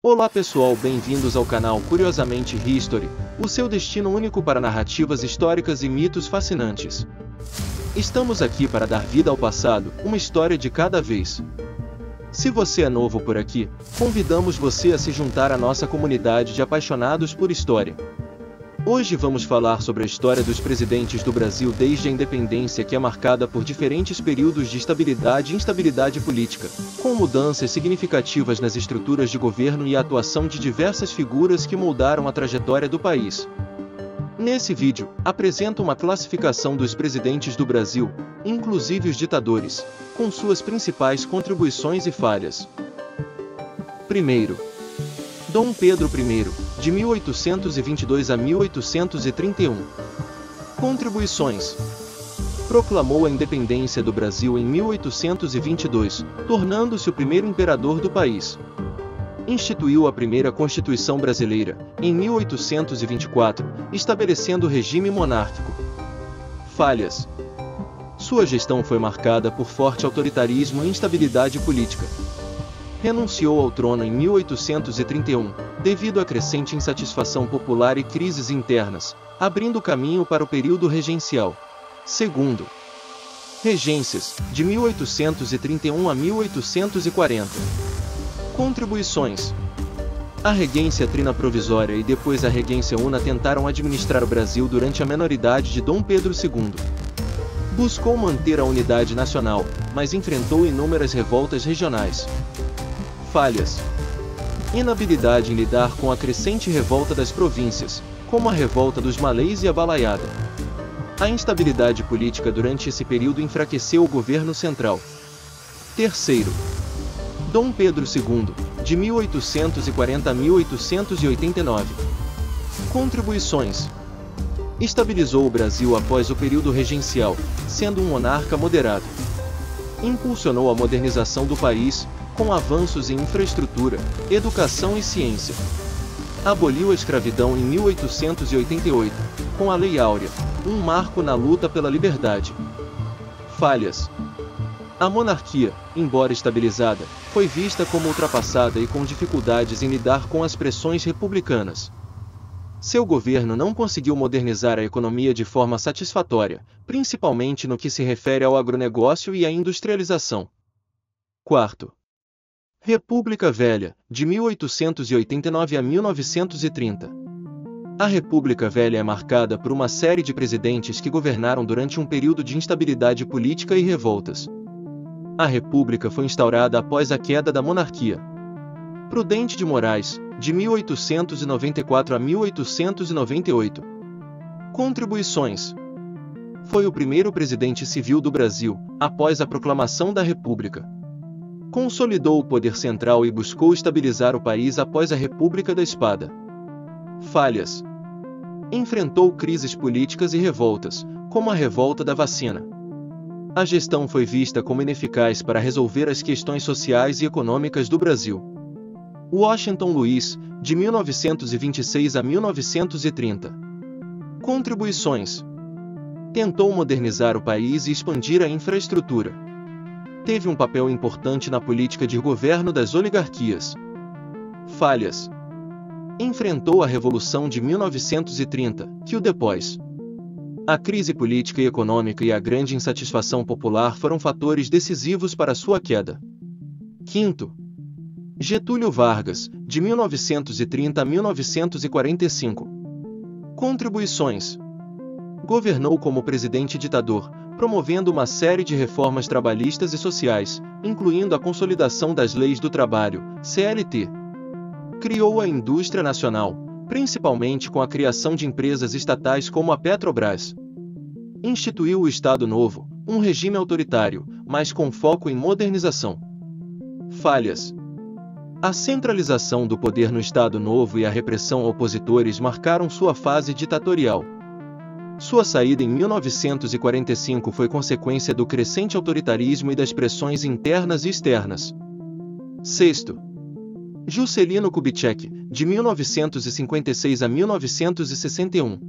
Olá pessoal, bem-vindos ao canal Curiosamente History, o seu destino único para narrativas históricas e mitos fascinantes. Estamos aqui para dar vida ao passado, uma história de cada vez. Se você é novo por aqui, convidamos você a se juntar à nossa comunidade de apaixonados por história. Hoje vamos falar sobre a história dos presidentes do Brasil desde a independência, que é marcada por diferentes períodos de estabilidade e instabilidade política, com mudanças significativas nas estruturas de governo e a atuação de diversas figuras que moldaram a trajetória do país. Nesse vídeo, apresento uma classificação dos presidentes do Brasil, inclusive os ditadores, com suas principais contribuições e falhas. Primeiro, Dom Pedro I, de 1822 a 1831. Contribuições: proclamou a independência do Brasil em 1822, tornando-se o primeiro imperador do país. Instituiu a primeira Constituição brasileira, em 1824, estabelecendo o regime monárquico. Falhas: sua gestão foi marcada por forte autoritarismo e instabilidade política. Renunciou ao trono em 1831, devido à crescente insatisfação popular e crises internas, abrindo caminho para o período regencial. Segundo, regências, de 1831 a 1840. Contribuições: a regência trina provisória e depois a regência una tentaram administrar o Brasil durante a menoridade de Dom Pedro II. Buscou manter a unidade nacional, mas enfrentou inúmeras revoltas regionais. Falhas: inabilidade em lidar com a crescente revolta das províncias, como a revolta dos Malês e a Balaiada. A instabilidade política durante esse período enfraqueceu o governo central. Terceiro, Dom Pedro II, de 1840 a 1889. Contribuições: estabilizou o Brasil após o período regencial, sendo um monarca moderado. Impulsionou a modernização do país, com avanços em infraestrutura, educação e ciência. Aboliu a escravidão em 1888, com a Lei Áurea, um marco na luta pela liberdade. Falhas: a monarquia, embora estabilizada, foi vista como ultrapassada e com dificuldades em lidar com as pressões republicanas. Seu governo não conseguiu modernizar a economia de forma satisfatória, principalmente no que se refere ao agronegócio e à industrialização. Quarto, República Velha, de 1889 a 1930. A República Velha é marcada por uma série de presidentes que governaram durante um período de instabilidade política e revoltas. A República foi instaurada após a queda da monarquia. Prudente de Moraes, de 1894 a 1898. Contribuições: foi o primeiro presidente civil do Brasil, após a proclamação da República. Consolidou o poder central e buscou estabilizar o país após a República da Espada. Falhas: enfrentou crises políticas e revoltas, como a revolta da vacina. A gestão foi vista como ineficaz para resolver as questões sociais e econômicas do Brasil. Washington Luiz, de 1926 a 1930. Contribuições: tentou modernizar o país e expandir a infraestrutura. Teve um papel importante na política de governo das oligarquias. Falhas: enfrentou a Revolução de 1930, que o depôs. A crise política e econômica e a grande insatisfação popular foram fatores decisivos para sua queda. Quinto, Getúlio Vargas, de 1930 a 1945. Contribuições: governou como presidente ditador, promovendo uma série de reformas trabalhistas e sociais, incluindo a consolidação das leis do trabalho, CLT. Criou a indústria nacional, principalmente com a criação de empresas estatais como a Petrobras. Instituiu o Estado Novo, um regime autoritário, mas com foco em modernização. Falhas: a centralização do poder no Estado Novo e a repressão a opositores marcaram sua fase ditatorial. Sua saída em 1945 foi consequência do crescente autoritarismo e das pressões internas e externas. Sexto, Juscelino Kubitschek, de 1956 a 1961.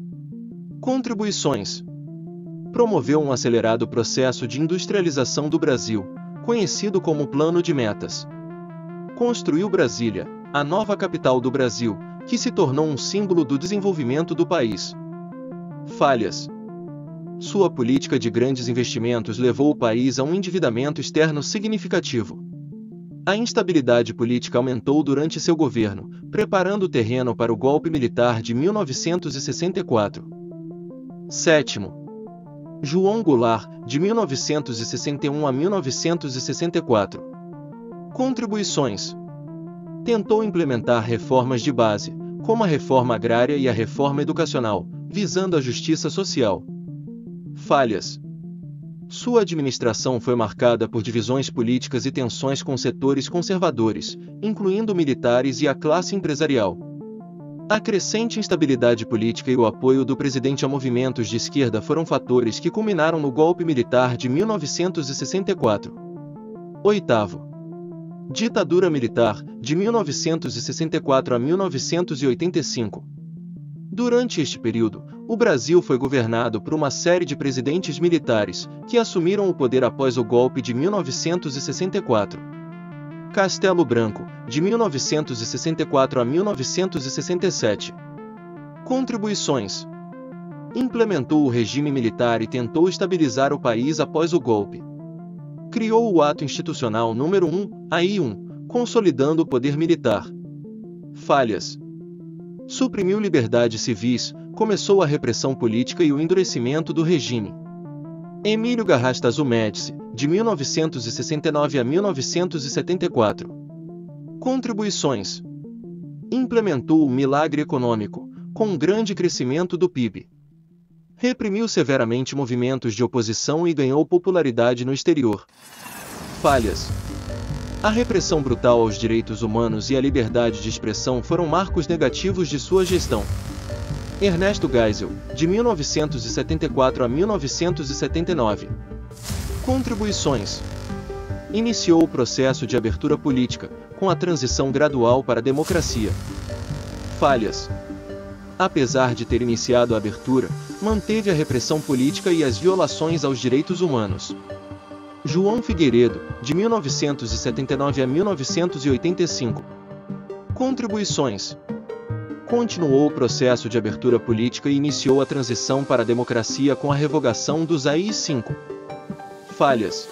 Contribuições: promoveu um acelerado processo de industrialização do Brasil, conhecido como Plano de Metas. Construiu Brasília, a nova capital do Brasil, que se tornou um símbolo do desenvolvimento do país. Falhas. Sua política de grandes investimentos levou o país a um endividamento externo significativo. A instabilidade política aumentou durante seu governo, preparando o terreno para o golpe militar de 1964. Sétimo. João Goulart, de 1961 a 1964. Contribuições. Tentou implementar reformas de base, como a reforma agrária e a reforma educacional, visando a justiça social. Falhas. Sua administração foi marcada por divisões políticas e tensões com setores conservadores, incluindo militares e a classe empresarial. A crescente instabilidade política e o apoio do presidente a movimentos de esquerda foram fatores que culminaram no golpe militar de 1964. Oitavo. Ditadura militar, de 1964 a 1985. Durante este período, o Brasil foi governado por uma série de presidentes militares, que assumiram o poder após o golpe de 1964. Castelo Branco, de 1964 a 1967. Contribuições. Implementou o regime militar e tentou estabilizar o país após o golpe. Criou o Ato Institucional número 1, AI-1, consolidando o poder militar. Falhas. Suprimiu liberdades civis, começou a repressão política e o endurecimento do regime. Emílio Garrastazu Médici, de 1969 a 1974. Contribuições. Implementou o milagre econômico, com um grande crescimento do PIB. Reprimiu severamente movimentos de oposição e ganhou popularidade no exterior. Falhas. A repressão brutal aos direitos humanos e à liberdade de expressão foram marcos negativos de sua gestão. Ernesto Geisel, de 1974 a 1979. Contribuições. Iniciou o processo de abertura política, com a transição gradual para a democracia. Falhas. Apesar de ter iniciado a abertura, manteve a repressão política e as violações aos direitos humanos. João Figueiredo, de 1979 a 1985. Contribuições. Continuou o processo de abertura política e iniciou a transição para a democracia com a revogação dos AI-5. Falhas.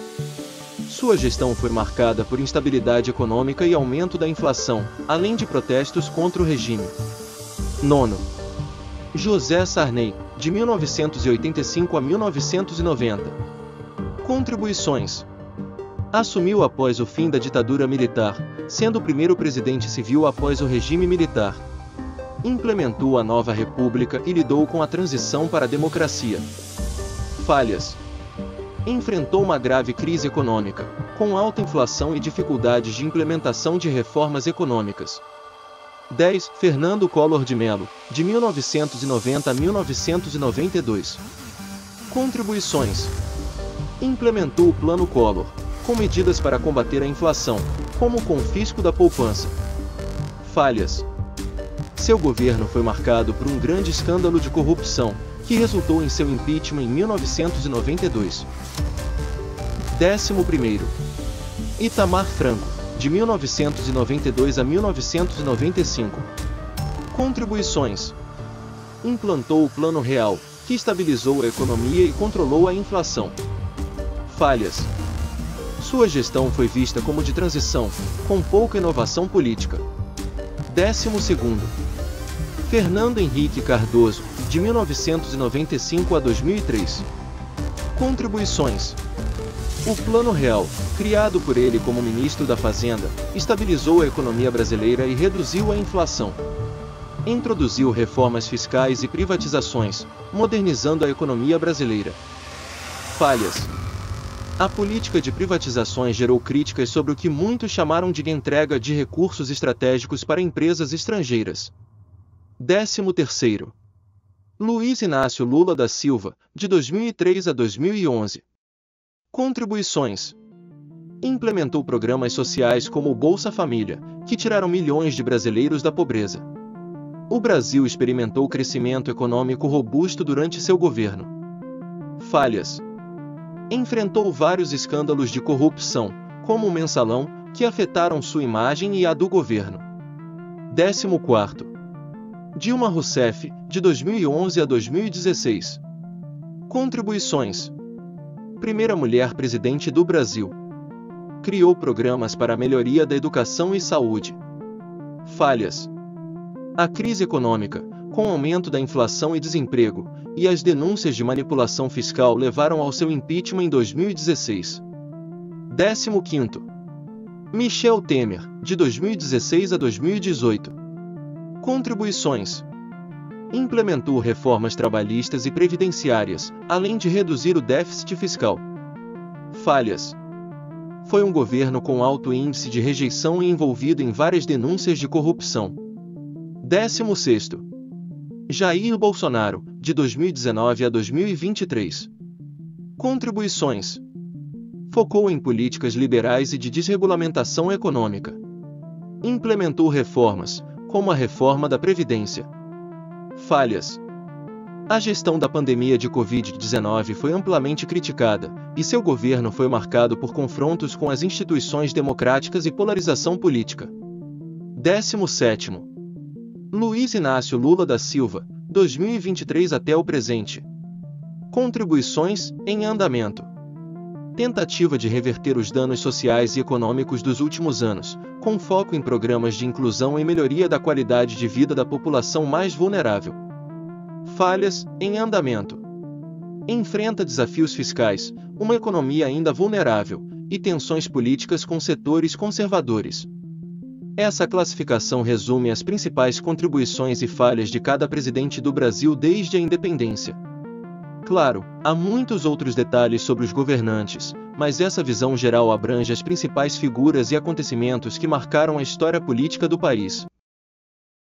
Sua gestão foi marcada por instabilidade econômica e aumento da inflação, além de protestos contra o regime. Nono. José Sarney, de 1985 a 1990. Contribuições. Assumiu após o fim da ditadura militar, sendo o primeiro presidente civil após o regime militar. Implementou a nova república e lidou com a transição para a democracia. Falhas. Enfrentou uma grave crise econômica, com alta inflação e dificuldades de implementação de reformas econômicas. 10. Fernando Collor de Mello, de 1990 a 1992. Contribuições. Implementou o Plano Collor, com medidas para combater a inflação, como o confisco da poupança. Falhas. Seu governo foi marcado por um grande escândalo de corrupção, que resultou em seu impeachment em 1992. 11º. Itamar Franco, de 1992 a 1995. Contribuições. Implantou o Plano Real, que estabilizou a economia e controlou a inflação. Falhas. Sua gestão foi vista como de transição, com pouca inovação política. 12º. Fernando Henrique Cardoso, de 1995 a 2003. Contribuições. O Plano Real, criado por ele como ministro da Fazenda, estabilizou a economia brasileira e reduziu a inflação. Introduziu reformas fiscais e privatizações, modernizando a economia brasileira. Falhas. A política de privatizações gerou críticas sobre o que muitos chamaram de entrega de recursos estratégicos para empresas estrangeiras. 13º. Luiz Inácio Lula da Silva, de 2003 a 2011. Contribuições. Implementou programas sociais como o Bolsa Família, que tiraram milhões de brasileiros da pobreza. O Brasil experimentou crescimento econômico robusto durante seu governo. Falhas. Enfrentou vários escândalos de corrupção, como o Mensalão, que afetaram sua imagem e a do governo. 14º. Dilma Rousseff, de 2011 a 2016. Contribuições. Primeira mulher presidente do Brasil. Criou programas para a melhoria da educação e saúde. Falhas. A crise econômica, com o aumento da inflação e desemprego, e as denúncias de manipulação fiscal levaram ao seu impeachment em 2016. 15º. Michel Temer, de 2016 a 2018. Contribuições. Implementou reformas trabalhistas e previdenciárias, além de reduzir o déficit fiscal. Falhas. Foi um governo com alto índice de rejeição e envolvido em várias denúncias de corrupção. 16º. Jair Bolsonaro, de 2019 a 2023. Contribuições. Focou em políticas liberais e de desregulamentação econômica. Implementou reformas, como a reforma da Previdência. Falhas. A gestão da pandemia de Covid-19 foi amplamente criticada, e seu governo foi marcado por confrontos com as instituições democráticas e polarização política. 17º. Luiz Inácio Lula da Silva, 2023 até o presente. Contribuições, em andamento. Tentativa de reverter os danos sociais e econômicos dos últimos anos, com foco em programas de inclusão e melhoria da qualidade de vida da população mais vulnerável. Falhas, em andamento. Enfrenta desafios fiscais, uma economia ainda vulnerável, e tensões políticas com setores conservadores. Essa classificação resume as principais contribuições e falhas de cada presidente do Brasil desde a independência. Claro, há muitos outros detalhes sobre os governantes, mas essa visão geral abrange as principais figuras e acontecimentos que marcaram a história política do país.